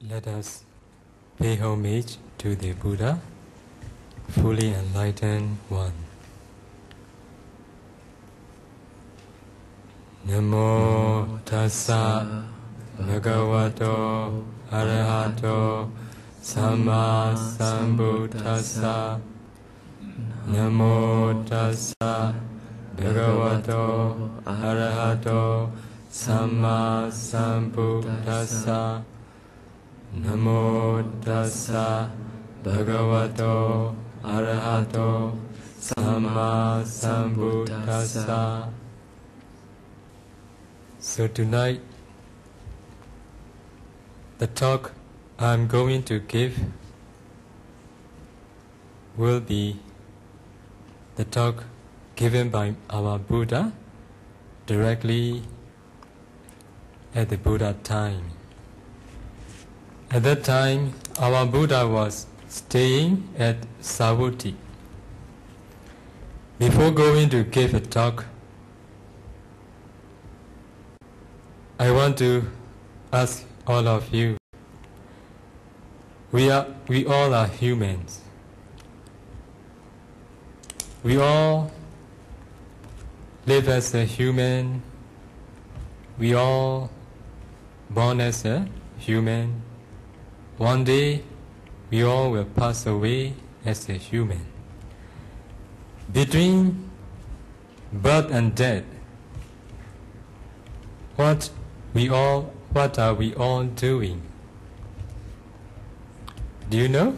Let us pay homage to the Buddha, fully enlightened one. Namo tassa bhagavato arahato samma sambuddhassa. Namo tassa bhagavato arahato samma sambuddhassa. Namo tassa bhagavato arahato samma sambuddhassa. So tonight, the talk I'm going to give will be the talk given by our Buddha directly at the Buddha time. At that time, our Buddha was staying at Savatthi. Before going to give a talk, I want to ask all of you, we all are humans. We all live as a human. We all born as a human. One day, we all will pass away as a human. Between birth and death, what are we all doing? Do you know?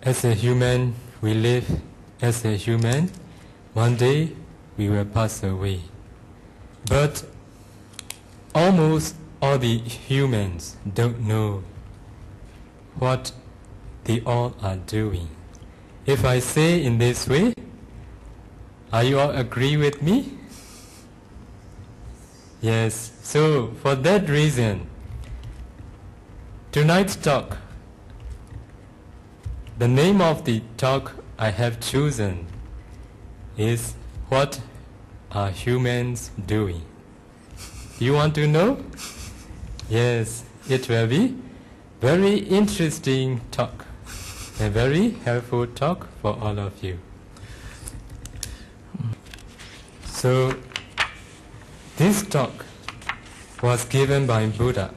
As a human, we live as a human. One day, we will pass away. But almost all the humans don't know what they all are doing. If I say in this way, are you all agree with me? Yes. So for that reason, tonight's talk, the name of the talk I have chosen is What Are Humans Doing? You want to know? Yes, it will be very interesting talk, a very helpful talk for all of you. So, this talk was given by Buddha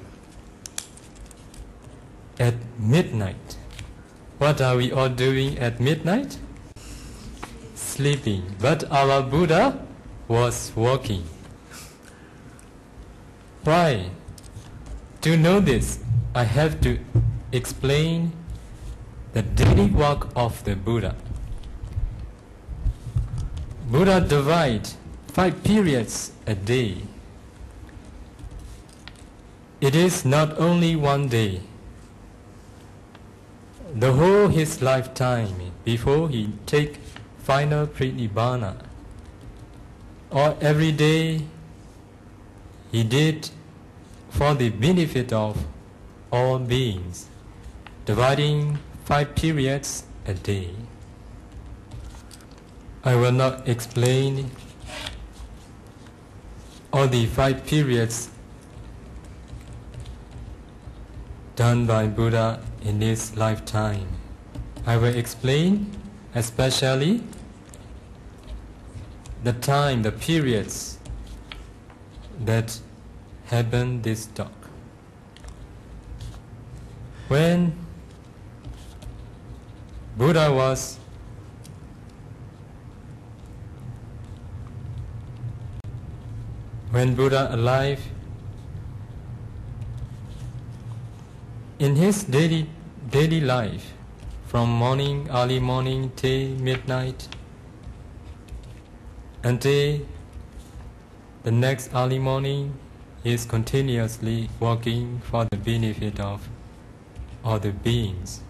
at midnight. What are we all doing at midnight? Sleeping. But our Buddha was walking. Why? To know this, I have to explain the daily walk of the Buddha. Buddha divides 5 periods a day. It is not only one day. The whole his lifetime before he take final pranibhana, or every day he did for the benefit of all beings, dividing 5 periods a day. I will not explain all the 5 periods done by Buddha in his lifetime. I will explain especially the time, the periods that happened this talk. When Buddha alive, in his daily life, from early morning till midnight, until the next early morning, he is continuously working for the benefit of all the beings.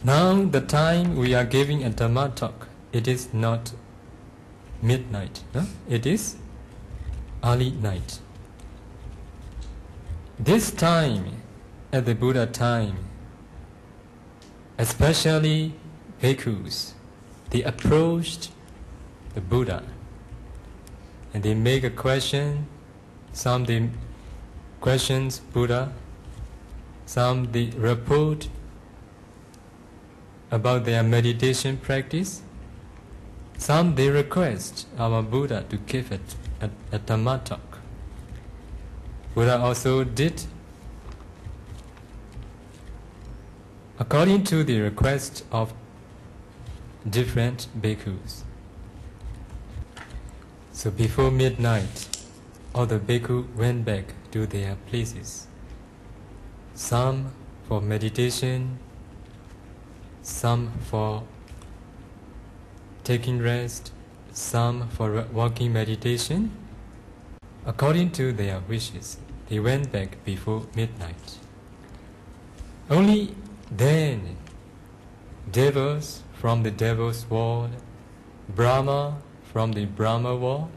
Now the time we are giving a Dhamma talk, it is not midnight, no? It is early night. This time, at the Buddha time, especially bhikkhus, they approached the Buddha and they make a question. Some they questions Buddha, some they report about their meditation practice, some they request our Buddha to give it a Dhamma talk. Buddha also did according to the request of different bhikkhus. So before midnight, all the bhikkhu went back to their places. Some for meditation, some for taking rest, some for walking meditation. According to their wishes, they went back before midnight. Only then, devas from the devil's world, Brahma from the Brahma world,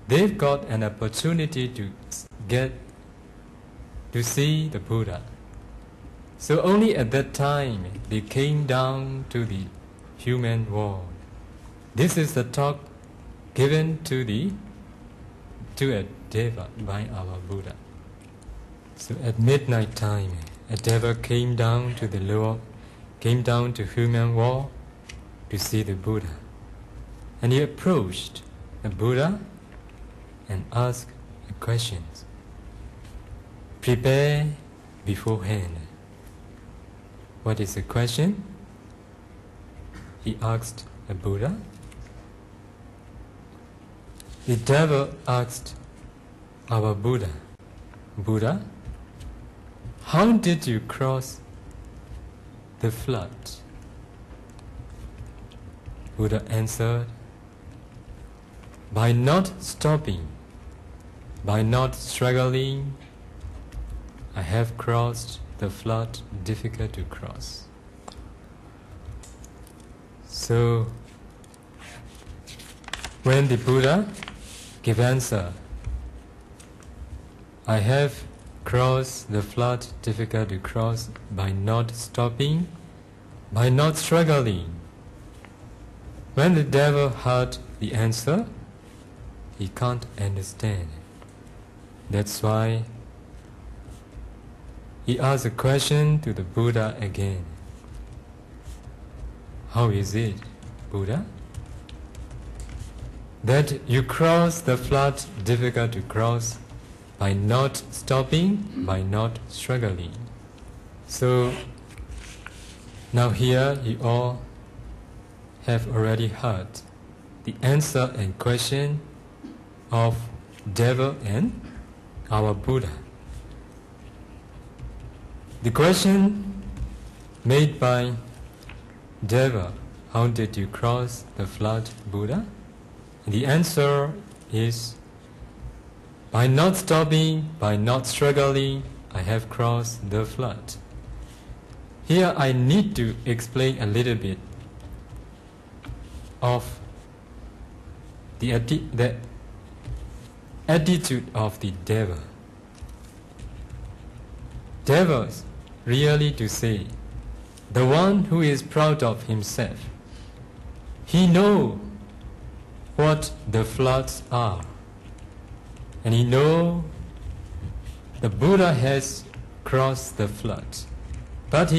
they've got an opportunity to get to see the Buddha. So only at that time they came down to the human world. This is the talk given to a deva by our Buddha. So at midnight time, a deva came down to human world to see the Buddha. And he approached the Buddha and asked the questions. Prepare beforehand. What is the question? He asked the Buddha. The devil asked our Buddha, Buddha, how did you cross the flood? Buddha answered, by not stopping, by not struggling, I have crossed the flood difficult to cross. So, when the Buddha gave answer, I have crossed the flood difficult to cross by not stopping, by not struggling. When the devil heard the answer, he can't understand. That's why he asked a question to the Buddha again. How is it, Buddha, that you cross the flood difficult to cross by not stopping, by not struggling? So now here you all have already heard the answer and question of devil and our Buddha. The question made by Deva, how did you cross the flood, Buddha? The answer is, by not stopping, by not struggling, I have crossed the flood. Here I need to explain a little bit of the attitude of the Deva. Devas, really to say, the one who is proud of himself, he knows what the floods are, and he knows the Buddha has crossed the flood. But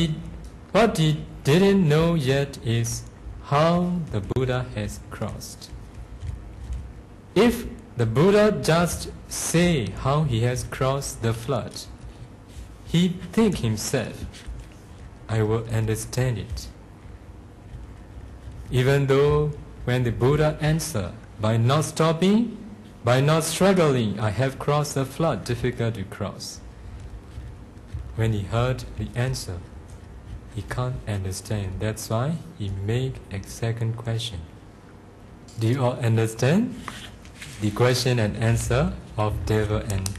what he didn't know yet is how the Buddha has crossed. If the Buddha just say how he has crossed the flood, he think himself, I will understand it. Even though when the Buddha answer, by not stopping, by not struggling, I have crossed the flood difficult to cross. When he heard the answer, he can't understand. That's why he make a second question. Do you all understand the question and answer of Deva and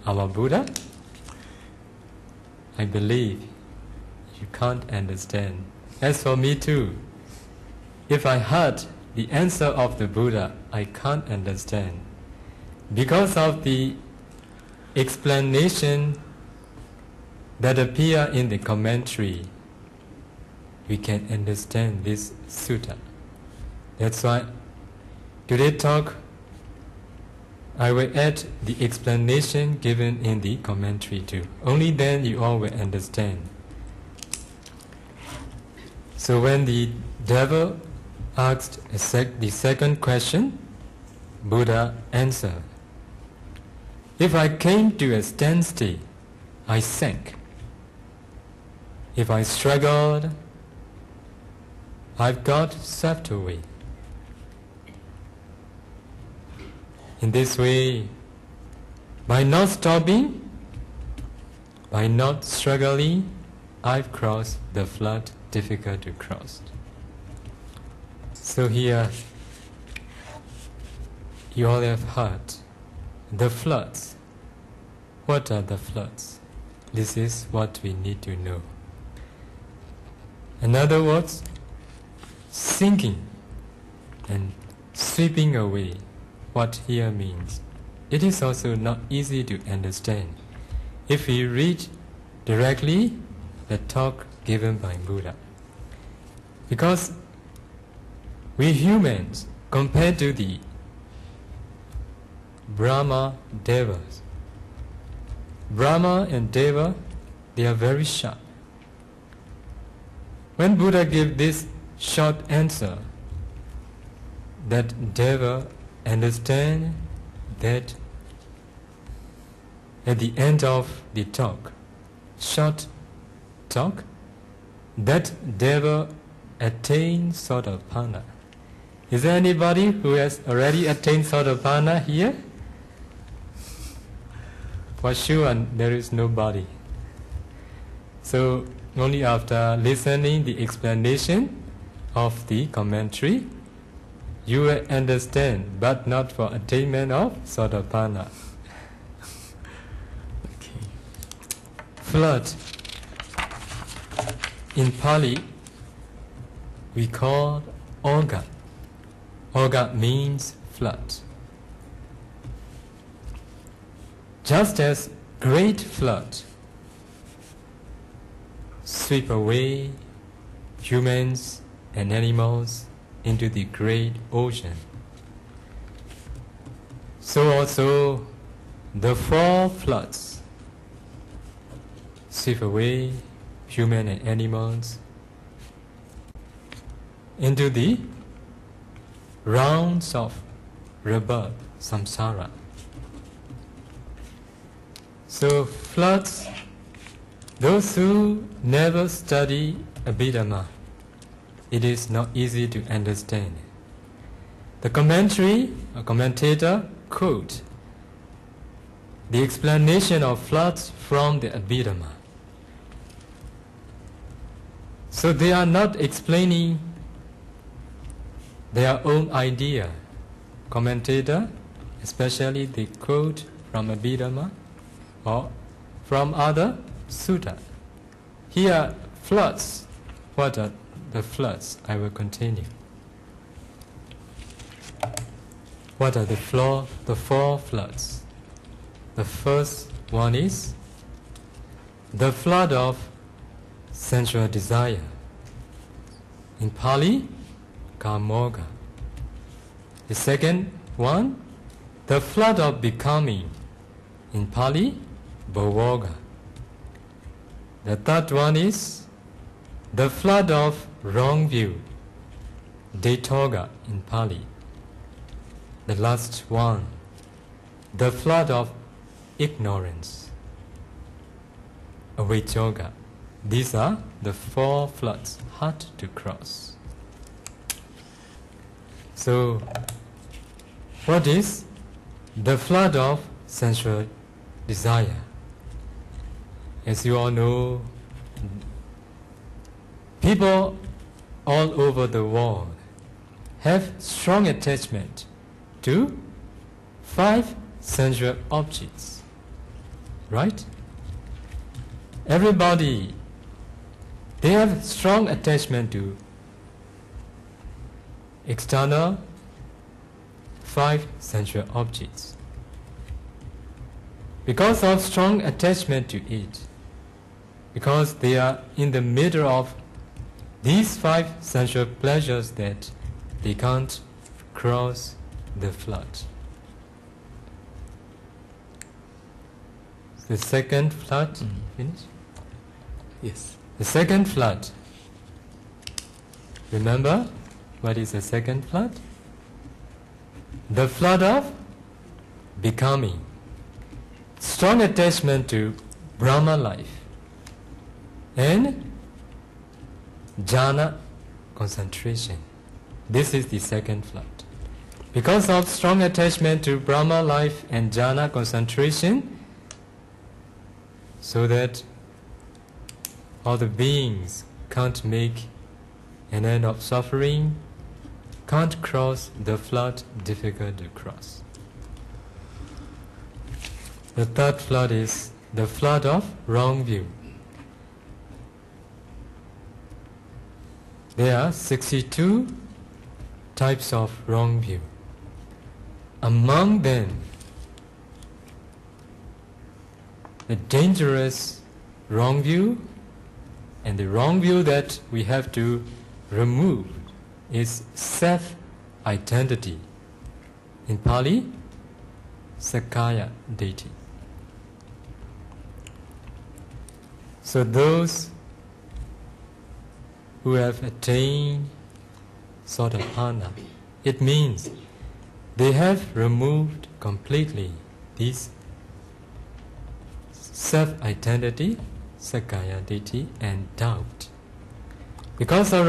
our Buddha? I believe you can't understand. As for me too, if I heard the answer of the Buddha, I can't understand. Because of the explanation that appear in the commentary, we can understand this sutta. That's why today's talk I will add the explanation given in the commentary too. Only then you all will understand. So when the devil asked the second question, Buddha answered, "If I came to a standstill, I sank. If I struggled, I've got swept away. In this way, by not stopping, by not struggling, I've crossed the flood difficult to cross." So here, you all have heard the floods. What are the floods? This is what we need to know. In other words, sinking and sweeping away. What here means, it is also not easy to understand if we read directly the talk given by Buddha. Because we humans, compared to the Brahma Devas, Brahma and Deva, they are very sharp. When Buddha gave this short answer, that Deva understand that at the end of the talk, short talk, that Deva attained Sotapanna. Is there anybody who has already attained Sotapanna here? For sure, there is nobody. So only after listening the explanation of the commentary, you will understand, but not for attainment of Sotapanna. Okay. Flood. In Pali, we call Oga. Oga means flood. Just as great flood sweep away humans and animals into the great ocean, so also the four floods sweep away human and animals into the rounds of rebirth, samsara. So floods, those who never study Abhidhamma, it is not easy to understand. The commentary, a commentator, quote the explanation of floods from the Abhidhamma. So they are not explaining their own idea. Commentator, especially they quote from Abhidhamma or from other sutta. Here, floods. What are the floods? I will continue. What are the four floods? The first one is the flood of sensual desire. In Pali, Kamoga. The second one, the flood of becoming. In Pali, Bhoga. The third one is the flood of wrong view, Detoga in Pali. The last one, the flood of ignorance, Avijjoga. These are the four floods hard to cross. So, what is the flood of sensual desire? As you all know, people all over the world have strong attachment to 5 sensual objects, right? Everybody, they have strong attachment to external 5 sensual objects. Because of strong attachment to it, because they are in the middle of these 5 sensual pleasures, that they can't cross the flood. The second flood, finish? Yes. The second flood. Remember, what is the second flood? The flood of becoming. Strong attachment to Brahma life. And jhana concentration. This is the second flood. Because of strong attachment to Brahma life and jhana concentration, so that all the beings can't make an end of suffering, can't cross the flood difficult to cross. The third flood is the flood of wrong view. There are 62 types of wrong view. Among them, the dangerous wrong view and the wrong view that we have to remove is self-identity. In Pali, Sakkaya Deity. So those who have attained Sotapanna, it means they have removed completely this self-identity, Sakkaya Deity, and doubt. Because of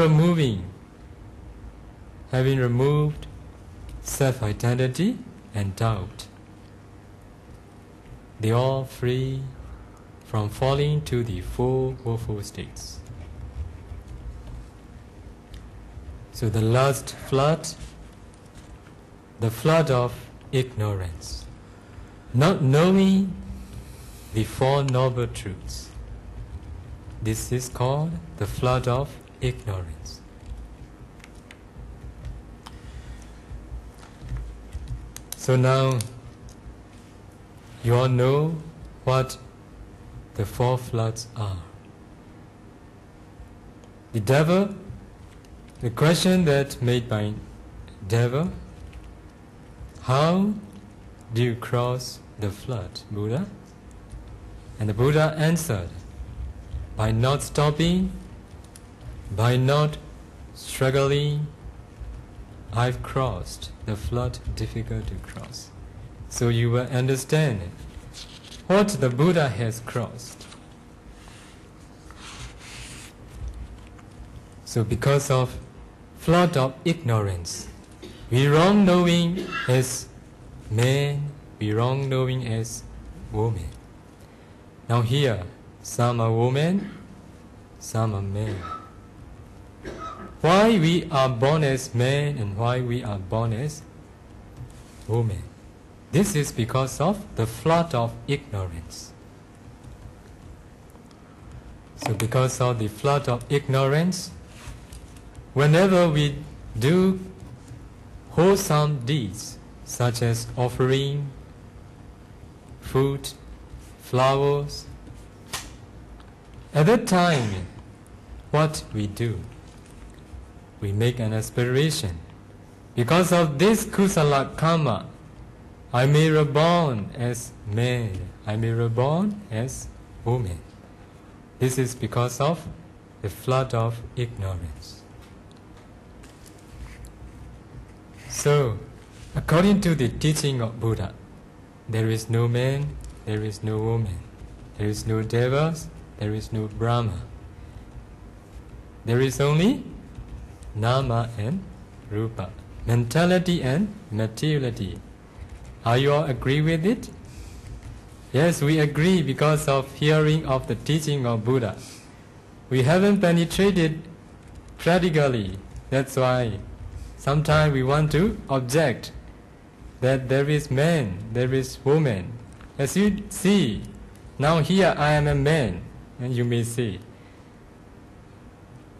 having removed self-identity and doubt, they are free from falling to the four woeful states. So the last flood, the flood of ignorance, not knowing the Four Noble Truths. This is called the flood of ignorance. So now you all know what the four floods are. The devil, the question that made by devil, how do you cross the flood, Buddha? And the Buddha answered, by not stopping, by not struggling, I've crossed the flood difficult to cross. So you will understand what the Buddha has crossed. So because of flood of ignorance, we wrong knowing as man, we wrong knowing as woman. Now here, some are women, some are men. Why we are born as men and why we are born as women? This is because of the flood of ignorance. So because of the flood of ignorance, whenever we do wholesome deeds, such as offering food, flowers, at that time, what we do? We make an aspiration. Because of this kusala karma, I may reborn as man, I may reborn as woman. This is because of the flood of ignorance. So, according to the teaching of Buddha, there is no man, there is no woman, there is no devas, there is no Brahma. There is only Nama and Rupa, mentality and materiality. Are you all agree with it? Yes, we agree because of hearing of the teaching of Buddha. We haven't penetrated practically. That's why sometimes we want to object that there is man, there is woman. As you see, now here I am a man, and you may see.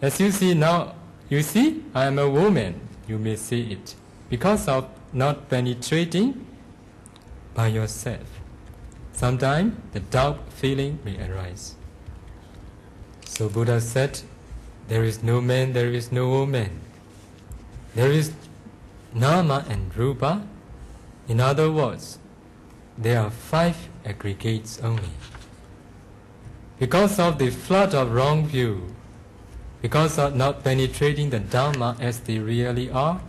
As you see now, you see, I am a woman, you may see it. Because of not penetrating by yourself. Sometimes the doubt feeling may arise. So Buddha said, there is no man, there is no woman. There is Nama and Rupa. In other words, there are 5 aggregates only. Because of the flood of wrong view, because of not penetrating the Dharma as they really are,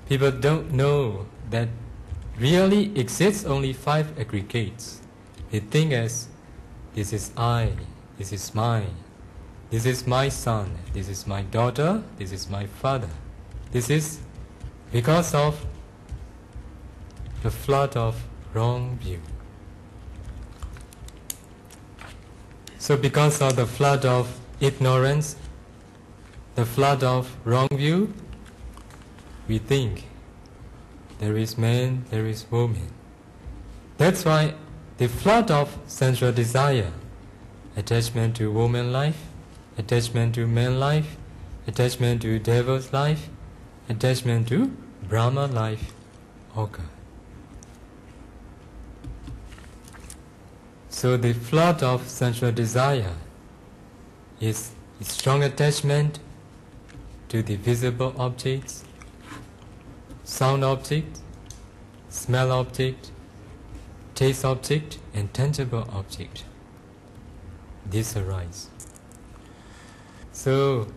people don't know that really exists only 5 aggregates. They think as, this is I, this is mine, this is my son, this is my daughter, this is my father. This is because of the flood of wrong view. So because of the flood of ignorance, the flood of wrong view, we think there is man, there is woman. That's why the flood of sensual desire, attachment to woman life, attachment to man life, attachment to devil's life, attachment to Brahma life occur. So the flood of sensual desire is a strong attachment to the visible objects, sound object, smell object, taste object, and tangible object. This arise. So,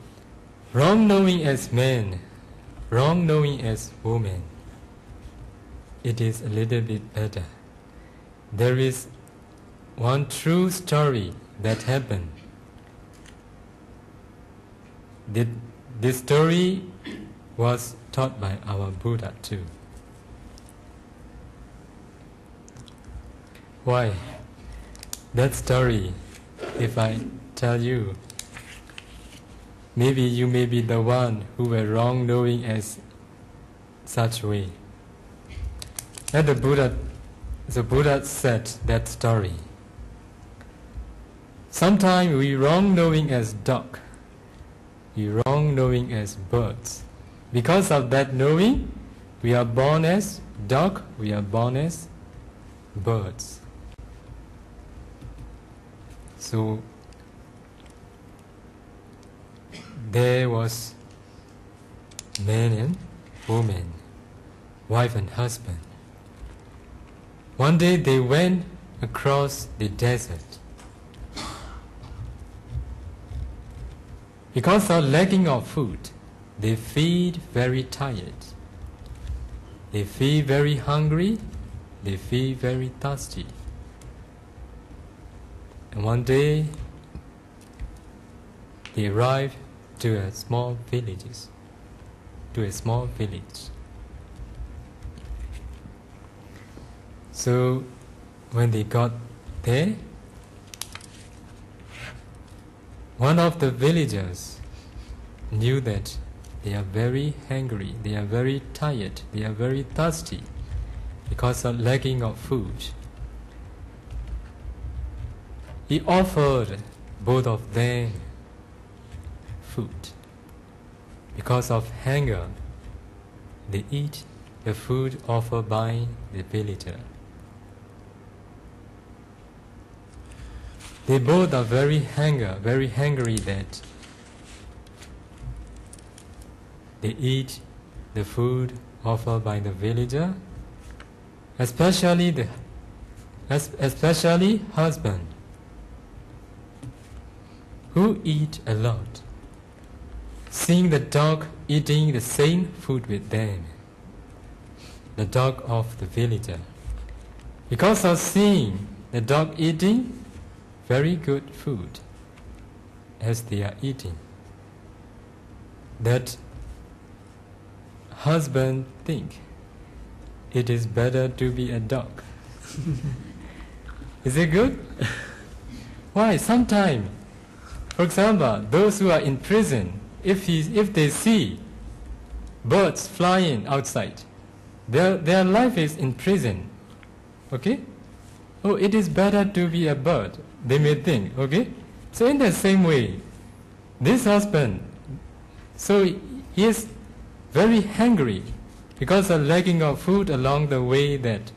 wrong knowing as man, wrong knowing as woman, it is a little bit better. There is one true story that happened. This story was taught by our Buddha too. Why? That story, if I tell you, maybe you may be the one who were wrong knowing as such way. And the Buddha said that story. Sometimes we wrong knowing as dog, we wrong knowing as birds. Because of that knowing, we are born as dog, we are born as birds. So there was man and woman, wife and husband. One day they went across the desert. Because of lacking of food, they feel very tired. They feel very hungry. They feel very thirsty. And one day, they arrived to a small village. So, when they got there, one of the villagers knew that they are very hungry, they are very tired, they are very thirsty because of lacking of food. He offered both of them food. Because of hunger, they eat the food offered by the villager. They both are very hungry that they eat the food offered by the villager, especially husband, who eat a lot, seeing the dog eating the same food with them, the dog of the villager. Because of seeing the dog eating very good food as they are eating, that husband think it is better to be a dog. Is it good? Why? Sometimes, for example, those who are in prison, if they see birds flying outside, their life is in prison. Okay? Oh, it is better to be a bird, they may think. Okay? So in the same way, this husband, so he is very hungry because of lacking of food along the way, that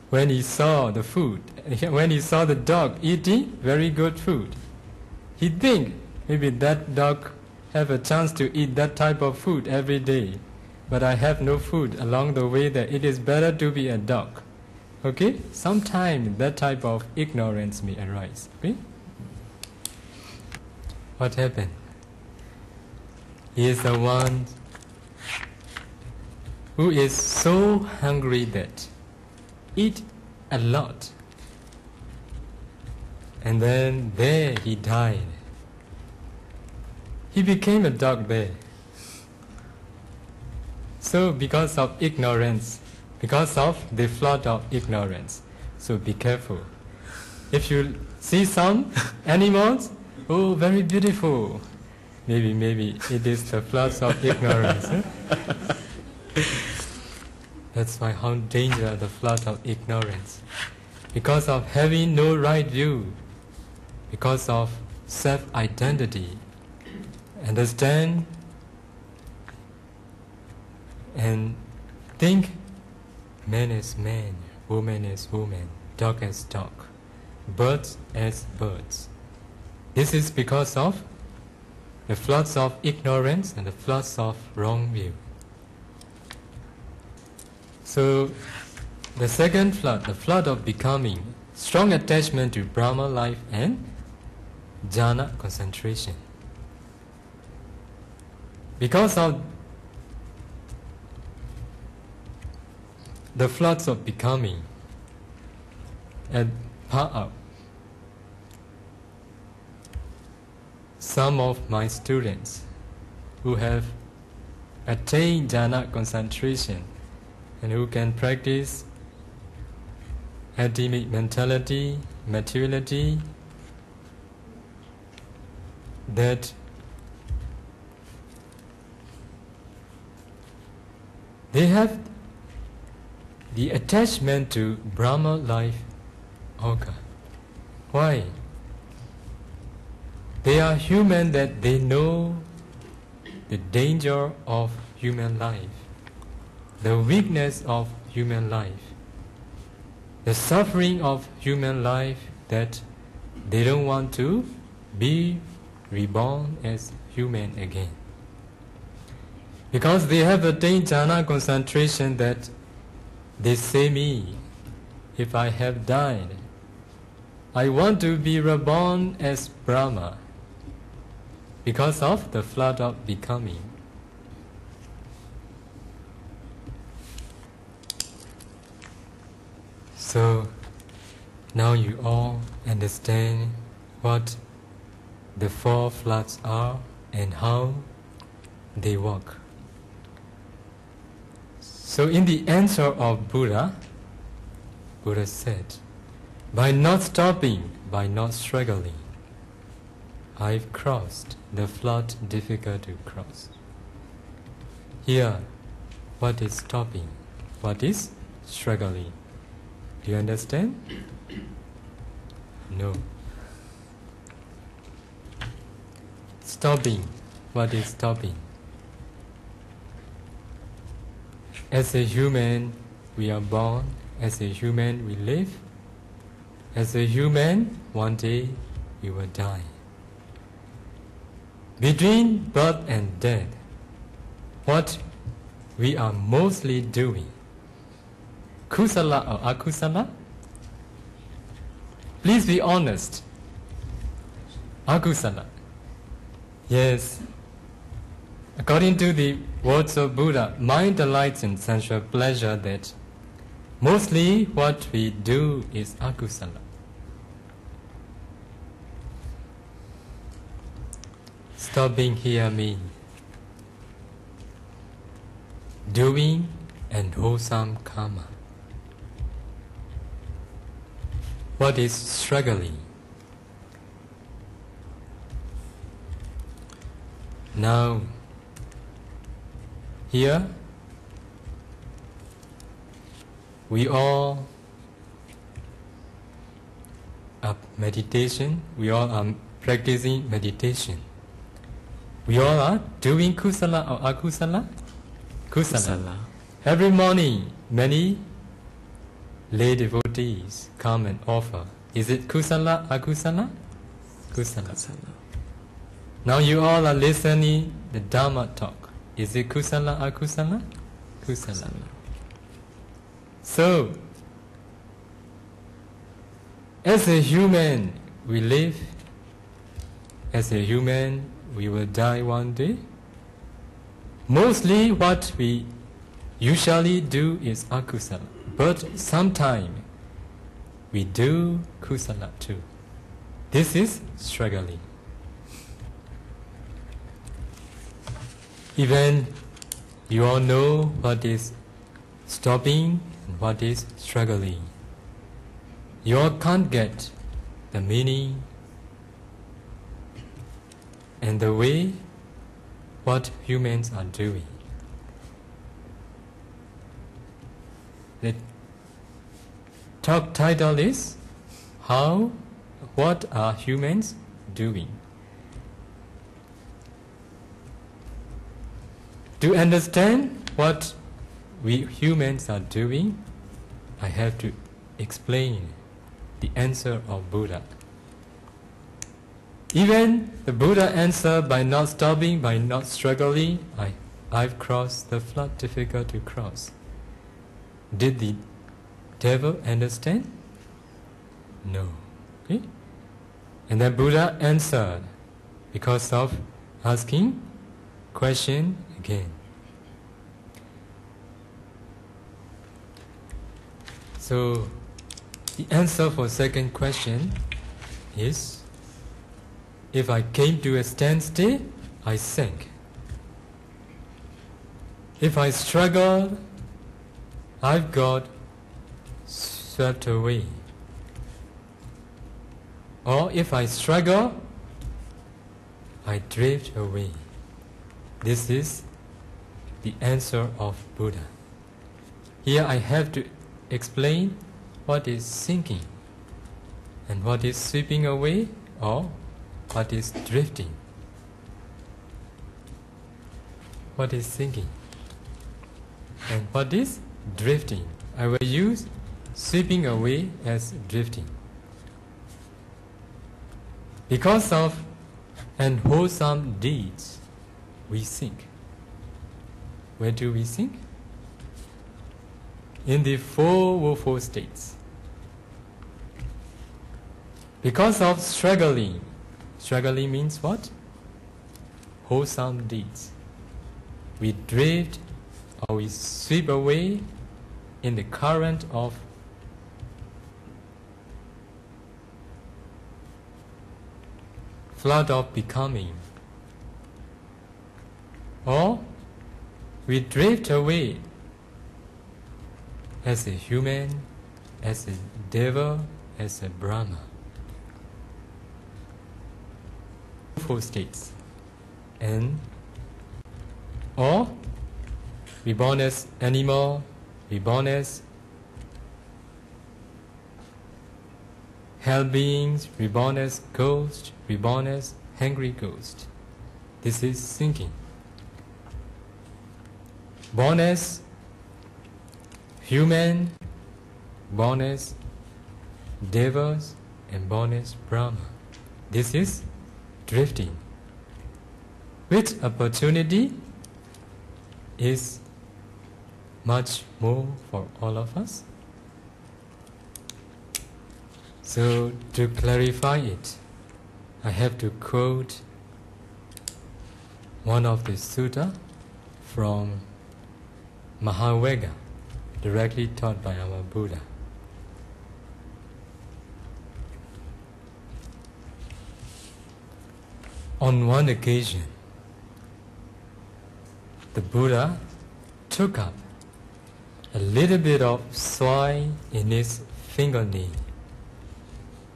when he saw the food, when he saw the dog eating very good food, he think maybe that dog have a chance to eat that type of food every day, but I have no food along the way, that it is better to be a dog. Okay? Sometimes that type of ignorance may arise. Okay? What happened? He is the one who is so hungry that eat a lot. And then there he died. He became a dog there. So because of ignorance, because of the flood of ignorance, so be careful. If you see some animals, oh, very beautiful, maybe it is the flood of ignorance. That's why how dangerous the flood of ignorance. Because of having no right view, because of self-identity, understand and think man as man, woman as woman, dog as dog, birds as birds. This is because of the floods of ignorance and the floods of wrong view. So the second flood, the flood of becoming, strong attachment to Brahma life and jhana concentration. Because of the floods of becoming at Pa'ap, some of my students who have attained jhana concentration and who can practice ultimate mentality, materiality, that they have the attachment to Brahma life Oka. Why? They are human, that they know the danger of human life, the weakness of human life, the suffering of human life, that they don't want to be reborn as human again. Because they have attained jhana concentration, that they say me, if I have died, I want to be reborn as Brahma, because of the flood of becoming. So now you all understand what the four floods are and how they work. So in the answer of Buddha, Buddha said, by not stopping, by not struggling, I've crossed the flood difficult to cross. Here, what is stopping? What is struggling? Do you understand? No. Stopping. What is stopping? As a human, we are born. As a human, we live. As a human, one day we will die. Between birth and death, what we are mostly doing, kusala or akusala? Please be honest. Akusala. Yes. According to the words of Buddha, mind delights in sensual pleasure, that mostly what we do is akusala. Stopping here means doing and wholesome karma. What is struggling? Now, here, we all are meditation, we all are practicing meditation. We all are doing kusala or akusala? Kusala. Every morning, many lay devotees come and offer. Is it kusala, akusala? Kusala. Now you all are listening the Dharma talk. Is it kusala, akusala? Kusala. So, As a human, we live. As a human, we will die one day. Mostly what we usually do is akusala, but sometimes we do kusala too. This is struggling. Even you all know what is stopping and what is struggling. You all can't get the meaning and the way what humans are doing. The talk title is what are humans doing? To understand what we humans are doing, I have to explain the answer of Buddha. Even the Buddha answered by not stopping, by not struggling, I've crossed the flood difficult to cross. Did the devil understand? No. Okay? And then Buddha answered because of asking question again. So the answer for second question is, if I came to a standstill, I sank. If I struggled, I've got swept away. Or if I struggle, I drift away. This is the answer of Buddha. Here I have to explain what is sinking and what is sweeping away or what is drifting. What is sinking and what is drifting. I will use sweeping away as drifting. Because of unwholesome deeds, we sink. Where do we sink? In the four woeful states. Because of struggling means what? Wholesome deeds. We drift or we sweep away in the current of flood of becoming. Or we drift away as a human, as a devil, as a Brahma. Four states. And or we born as animal, we born as hell beings, we born as ghost, we born as hungry ghost. This is sinking. Born as human, born as devas, and born as Brahma. This is drifting. With opportunity is much more for all of us. So to clarify it, I have to quote one of the sutta from Mahavegga, directly taught by our Buddha. On one occasion, the Buddha took up a little bit of soil in his fingernail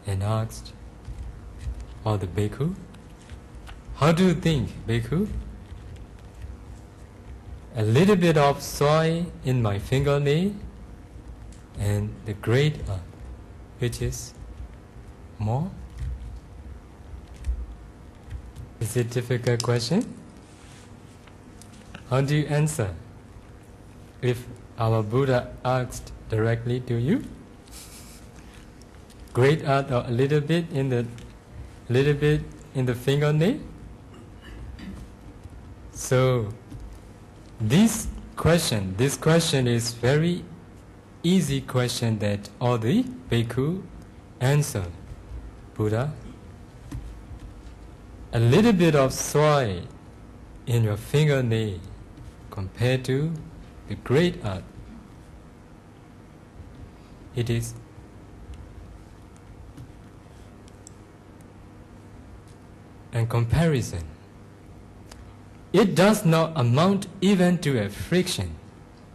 and asked all the bhikkhu, "How do you think, bhikkhu? A little bit of soil in my fingernail and the great earth, which is more?" Is it a difficult question? How do you answer if our Buddha asked directly to you? Great earth or a little bit in the fingernail? So this question is very easy question that all the bhikkhu Answer: Buddha, a little bit of soil in your fingernail compared to the great earth, it is a comparison. It does not amount even to a friction.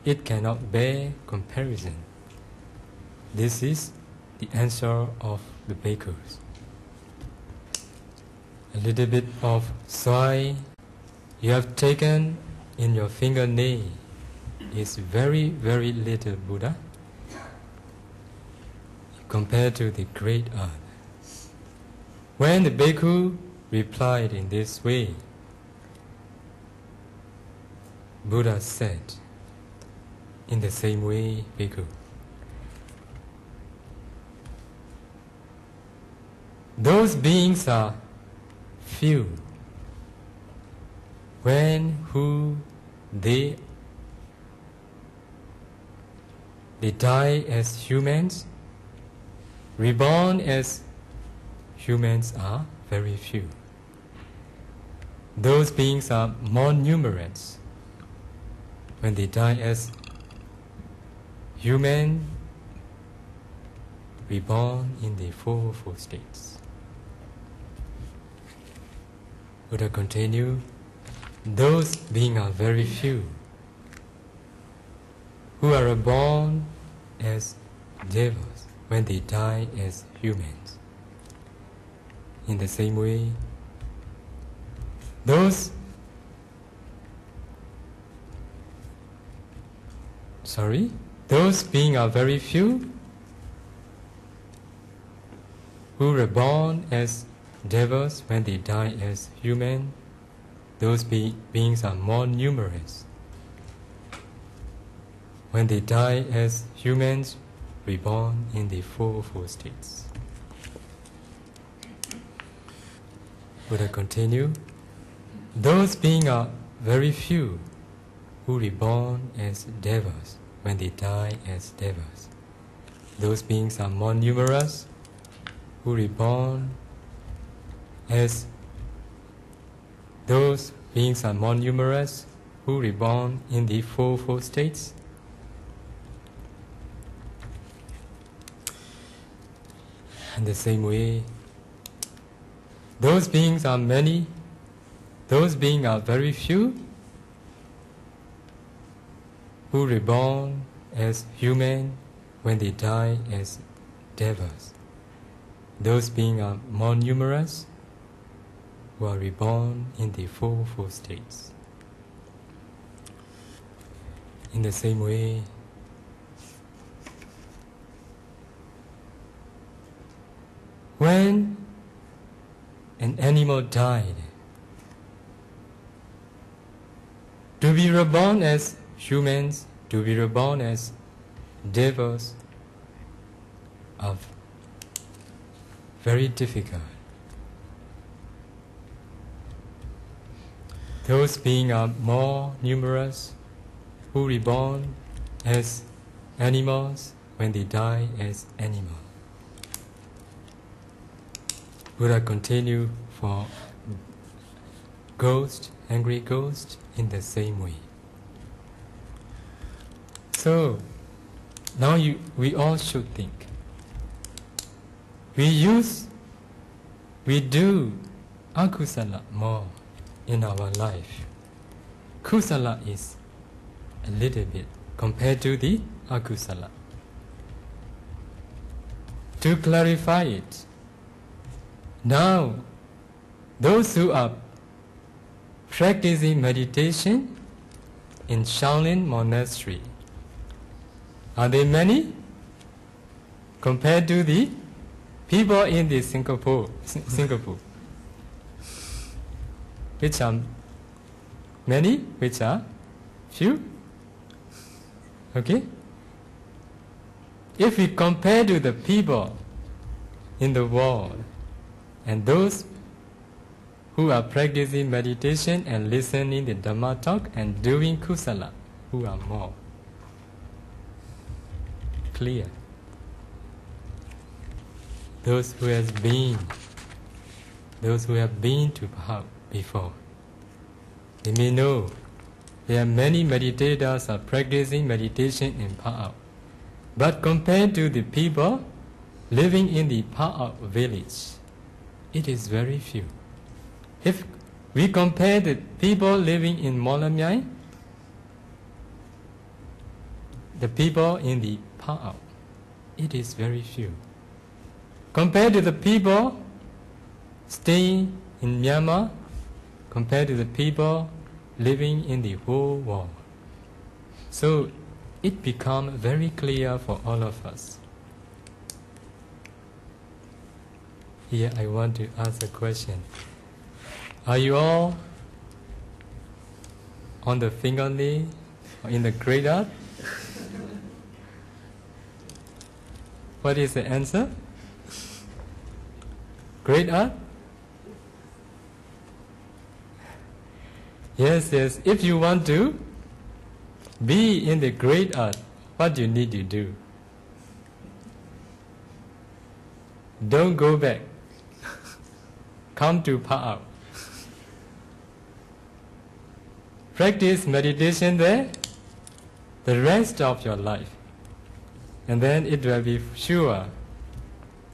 It cannot bear comparison. This is the answer of the bhikkhus. A little bit of soil you have taken in your fingernail is very, very little, Buddha, compared to the great earth. When the bhikkhu replied in this way, Buddha said, in the same way, bhikkhu, those beings are few. Who they die as humans, reborn as humans are very few. Those beings are more numerous. When they die as human, reborn in the four states. Buddha continue, those beings are very few who are born as devas when they die as humans. In the same way, those beings are very few who are born as devas when they die as human. Those beings are more numerous. When they die as humans, reborn in the four states. Buddha continue, those beings are very few who reborn as devas when they die as devas. Those beings are more numerous who reborn as those beings are more numerous who reborn in the four states. In the same way, those beings are many, those beings are very few who reborn as human when they die as devas. Those beings are more numerous who are reborn in the four states. In the same way, when an animal died, to be reborn as humans, to be reborn as devas are very difficult. Those beings are more numerous who reborn as animals when they die as animals. Buddha continue for ghost, angry ghost, in the same way. So now we all should think. We do akusala more in our life. Kusala is a little bit compared to the akusala. To clarify it, now those who are practicing meditation in Shaolin Monastery, are they many compared to the people in the Singapore, which are many, which are few? Okay? If we compare to the people in the world and those who are practicing meditation and listening to Dhamma talk and doing kusala, who are more clear? those who have been to Pahang before, they may know there are many meditators are practicing meditation in Pahang. But compared to the people living in the Pahang village, it is very few. If we compare the people living in Molamyai, the people in the Pahang, it is very few. Compared to the people staying in Myanmar, compared to the people living in the whole world. So it becomes very clear for all of us. Here I want to ask a question. Are you all on the fingernail or in the great art? What is the answer? Great art? Yes. If you want to be in the great art, what do you need to do? Don't go back. Come to Pahang. Practice meditation there the rest of your life. And then it will be sure.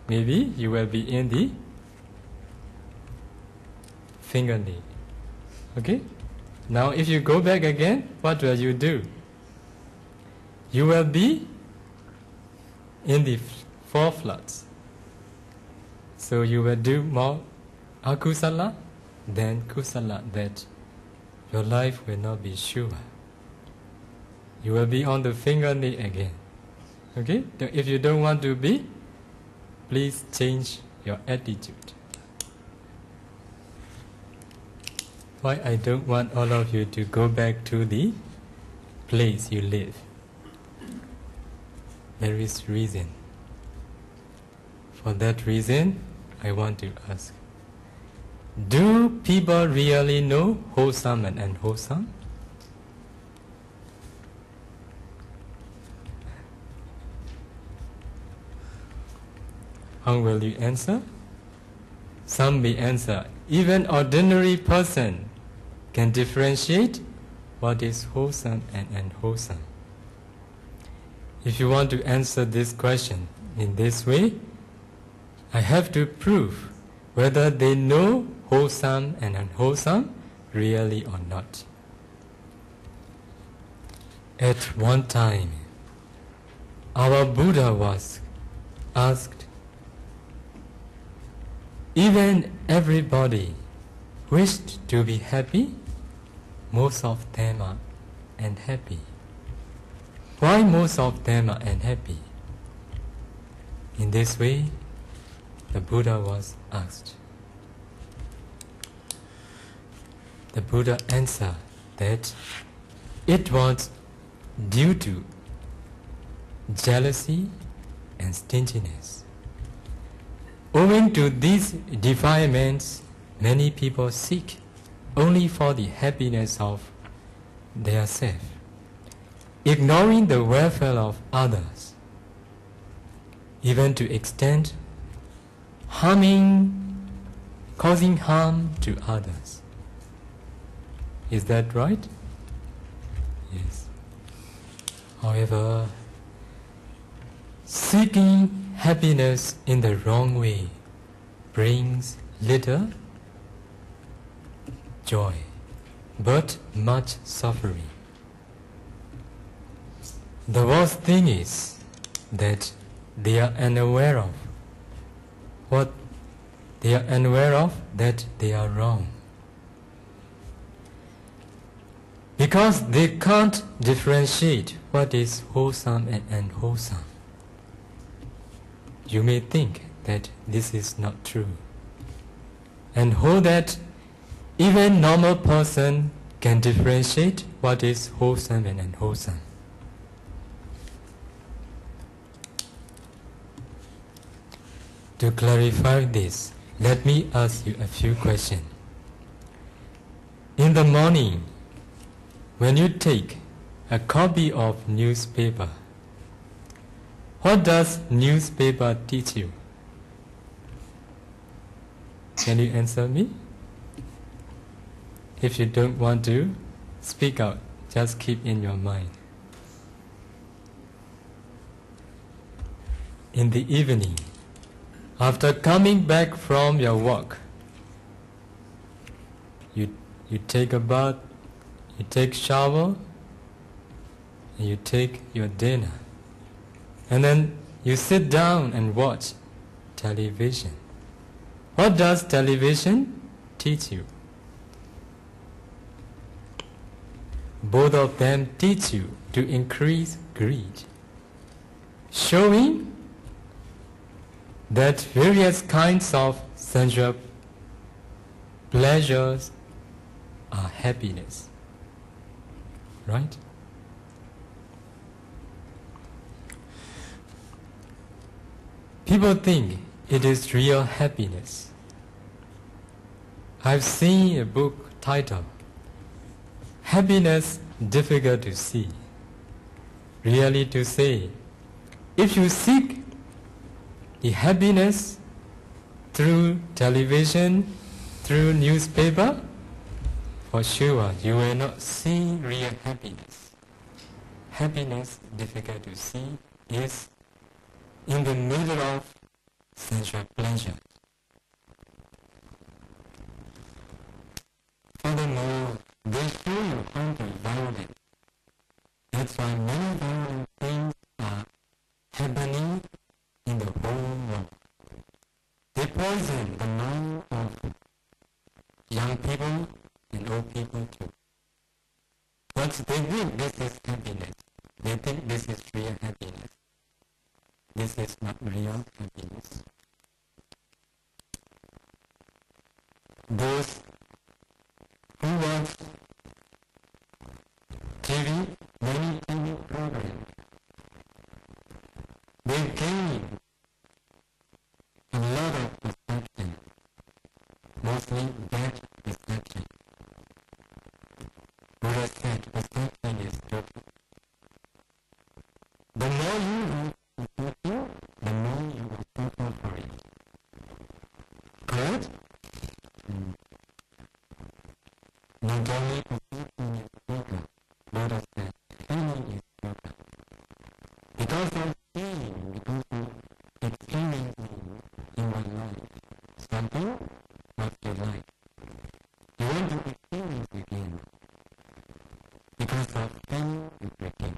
Maybe you will be in the fingernail. Okay? Now if you go back again, what will you do? You will be in the four floods. So you will do more akusala than kusala, that your life will not be sure. You will be on the fingernail again. Okay? If you don't want to be, please change your attitude. Why I don't want all of you to go back to the place you live? There is reason. For that reason, I want to ask, do people really know wholesome and unwholesome? How will you answer? Some may answer, even ordinary person can differentiate what is wholesome and unwholesome. If you want to answer this question in this way, I have to prove whether they know wholesome and unwholesome really or not. At one time, our Buddha was asked, even everybody wished to be happy, most of them are unhappy. Why most of them are unhappy? In this way, the Buddha was asked. The Buddha answered that it was due to jealousy and stinginess. Owing to these defilements, many people seek only for the happiness of their self, ignoring the welfare of others, even to extent causing harm to others. Is that right? Yes. However, seeking happiness in the wrong way brings little joy, but much suffering. The worst thing is that they are unaware of what they are unaware of, that they are wrong. Because they can't differentiate what is wholesome and unwholesome. You may think that this is not true, and hold that even normal person can differentiate what is wholesome and unwholesome. To clarify this, let me ask you a few questions. In the morning, when you take a copy of newspaper, what does newspaper teach you? Can you answer me? If you don't want to speak out, just keep in your mind. In the evening, after coming back from your walk, you take a bath, you take shower, and you take your dinner. And then you sit down and watch television. What does television teach you? Both of them teach you to increase greed, showing that various kinds of sensual pleasures are happiness. Right? People think it is real happiness. I've seen a book titled Happiness Difficult to See. Really to say, if you seek the happiness through television, through newspaper, for sure you will not see real happiness. Happiness difficult to see is in the middle of sensual pleasure. Furthermore, they show you how to violate. That's why many violent things are happening in the whole world. They poison the mind of young people and old people too. But they think this is happiness. They think this is real happiness. This is not real happiness. Those who watch TV, many TV programs, they gain a lot of perception, mostly bad perception. Buddha said perception is total. The more you have perception, the more you will suffer for it. Correct? Not only perception is total, Buddha said feeling is total. Because of seeing, because of experiencing in my life something what you like, you want to experience again. Because of feeling you begin.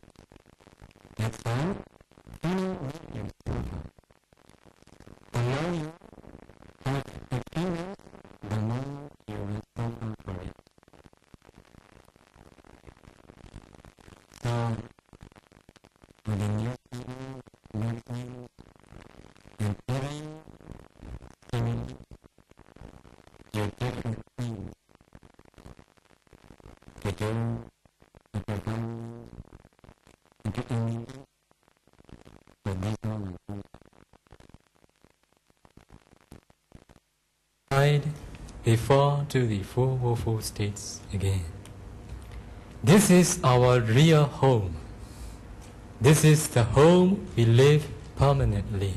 That's why feeling makes you suffer. The more you have experience, the more you will suffer for it. So, with the newspaper, magazines, and hearing, seeing, your different things to do, to perform, and to engage with these moments. They fall to the Four Woeful States again. This is our real home. This is the home we live permanently.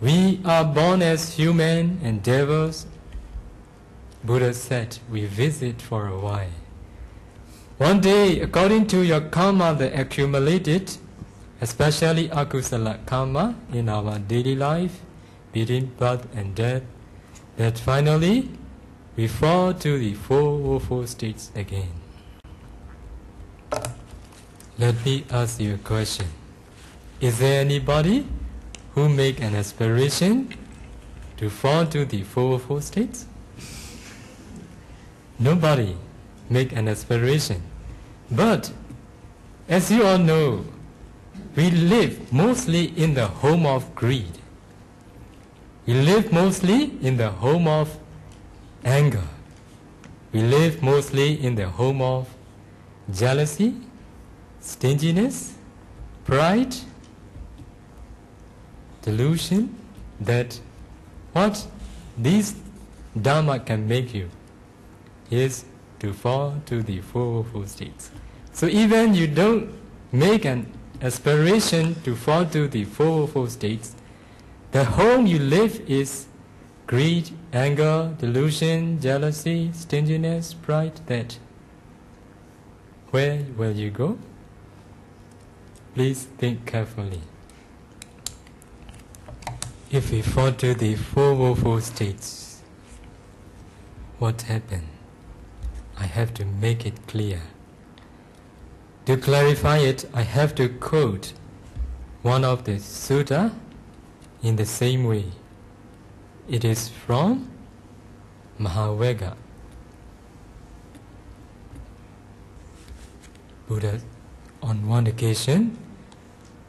We are born as human and devils. Buddha said we visit for a while. One day, according to your karma that accumulated, especially akusala karma in our daily life, between birth and death, that finally we fall to the Four Woeful States again. Let me ask you a question. Is there anybody who make an aspiration to fall to the Four Woeful States? Nobody make an aspiration. But as you all know, we live mostly in the home of greed. We live mostly in the home of anger. We live mostly in the home of jealousy, stinginess, pride, delusion, that what this Dharma can make you is to fall to the Four Woeful States. So even you don't make an aspiration to fall to the Four Woeful States, the home you live is greed, anger, delusion, jealousy, stinginess, pride, that. Where will you go? Please think carefully. If we fall to the four woeful states, what happened? I have to make it clear. To clarify it, I have to quote one of the sutta in the same way. It is from Mahavegga. Buddha, on one occasion,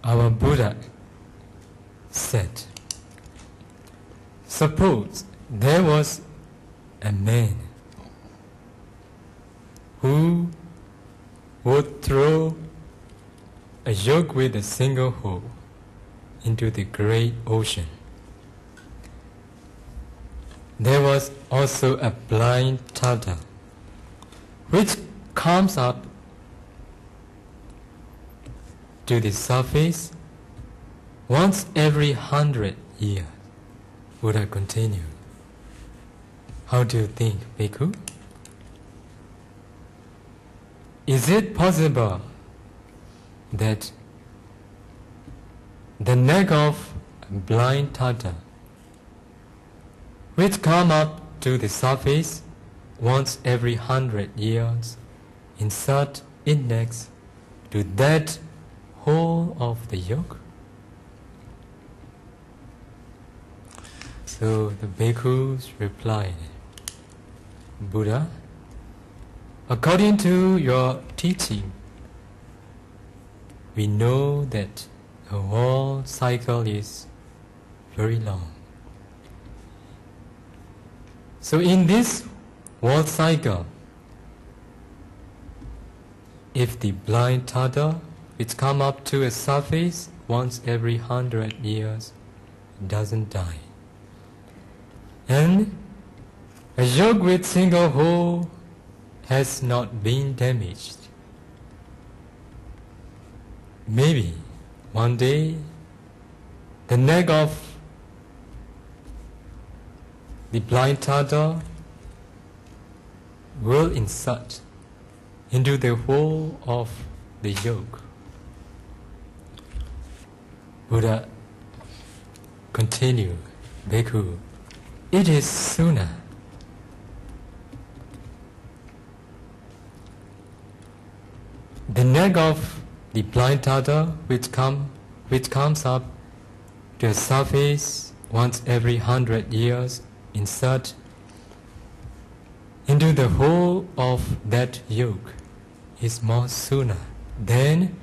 our Buddha said, suppose there was a man who would throw a yoke with a single hole into the great ocean. There was also a blind Tata which comes up to the surface once every 100 years. Buddha continued. How do you think, Bhikkhu? Is it possible that the neck of a blind Tata, which come up to the surface once every 100 years, insert index to that hole of the yoke? So the bhikkhus replied, Buddha, according to your teaching, we know that the whole cycle is very long. So in this world cycle, if the blind Tata which come up to a surface once every 100 years doesn't die, and a yoke with single hole has not been damaged, maybe one day the neck of the blind Tata will insert into the hole of the yoke. Buddha continued, Bhikkhu, it is sooner. The neck of the blind Tata which comes up to the surface once every 100 years, insert into the hole of that yoke is more sooner than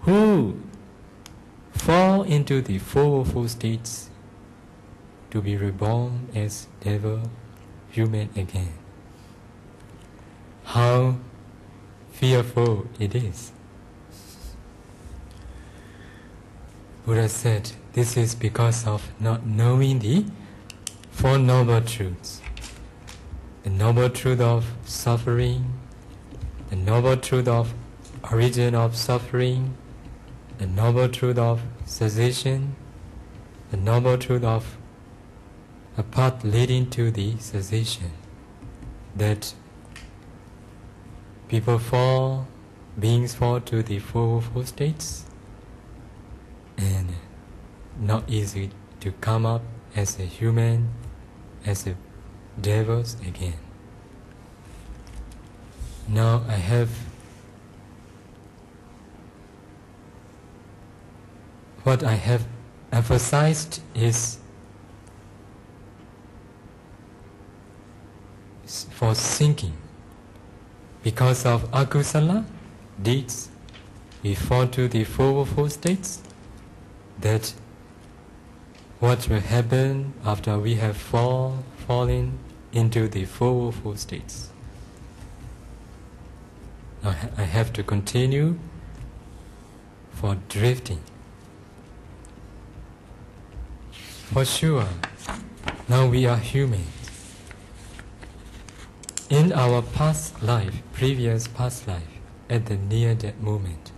who fall into the four woeful states to be reborn as devil, human again. How fearful it is. Buddha said, this is because of not knowing the Four Noble Truths. The Noble Truth of suffering, the Noble Truth of origin of suffering, the Noble Truth of cessation, the Noble Truth of a path leading to the cessation. That beings fall to the four woeful states, and not easy to come up as a human, as a devils again. Now I have what I have emphasized is for thinking. Because of akusala deeds, we fall to the four woeful states. That what will happen after we have fallen into the four woeful states. Now I have to continue for drifting. For sure, now we are humans. In our previous past life, at the near-death moment,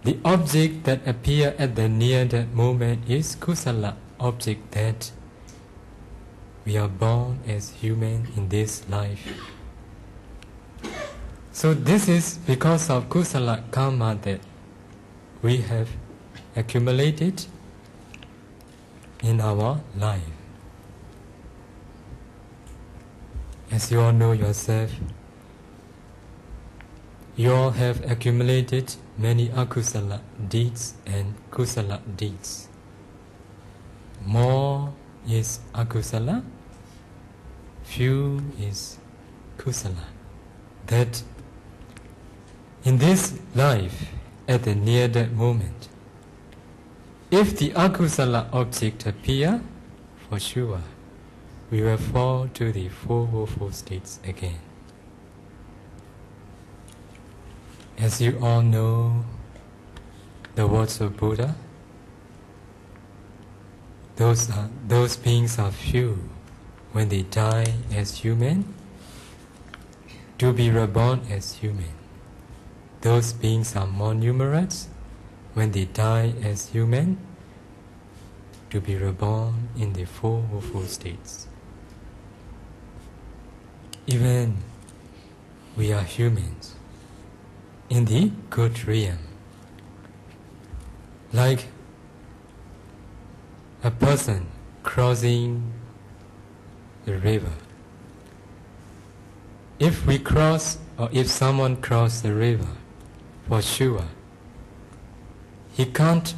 the object that appears at the near-death moment is kusala, object that we are born as human in this life. So this is because of kusala karma that we have accumulated in our life. As you all know yourself, you all have accumulated many akusala deeds and kusala deeds. More is akusala, few is kusala. That in this life, at the near death moment, if the akusala object appear, for sure, we will fall to the four woeful states again. As you all know the words of Buddha, those beings are few when they die as human, to be reborn as human. Those beings are more numerous when they die as human, to be reborn in the four woeful states. Even we are humans in the good realm, like a person crossing the river. If we cross, or if someone crosses the river, for sure, he can't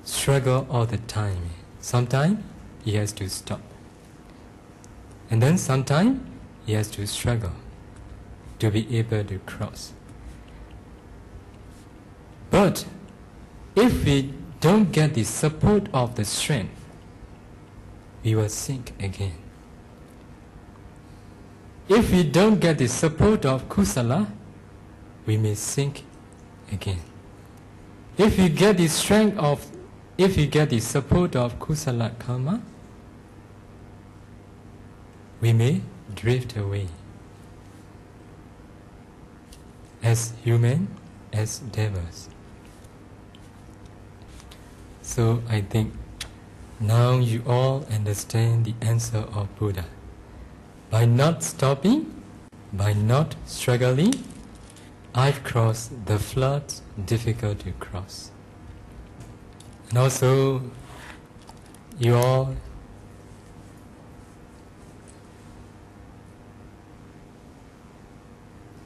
struggle all the time. Sometimes he has to stop. And then sometimes he has to struggle to be able to cross. But if we don't get the support of the strength, we will sink again. If we don't get the support of kusala, we may sink again. If we get the support of kusala karma, we may drift away as human, as devas. So I think now you all understand the answer of Buddha. By not stopping, by not struggling, I've crossed the floods difficult to cross. And also, you all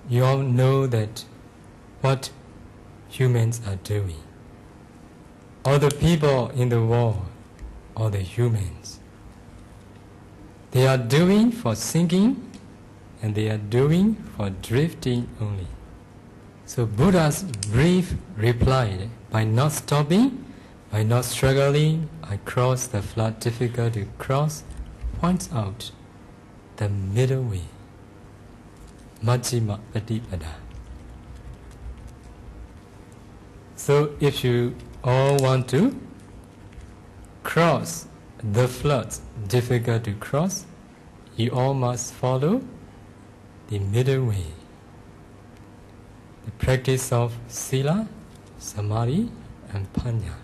know that what humans are doing. All the people in the world, all the humans, they are doing for sinking and they are doing for drifting only. So Buddha's brief reply, by not stopping, by not struggling, I cross the flood difficult to cross, points out the middle way, Majjhima Patipada. So if you all want to cross the floods difficult to cross, you all must follow the middle way. The practice of sila, samadhi, and panya.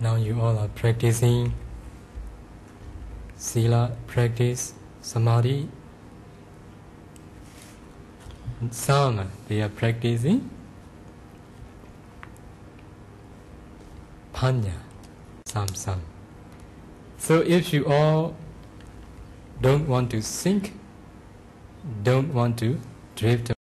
Now you all are practicing sila practice, samadhi. Some they are practicing panya, some. So if you all don't want to sink, don't want to drift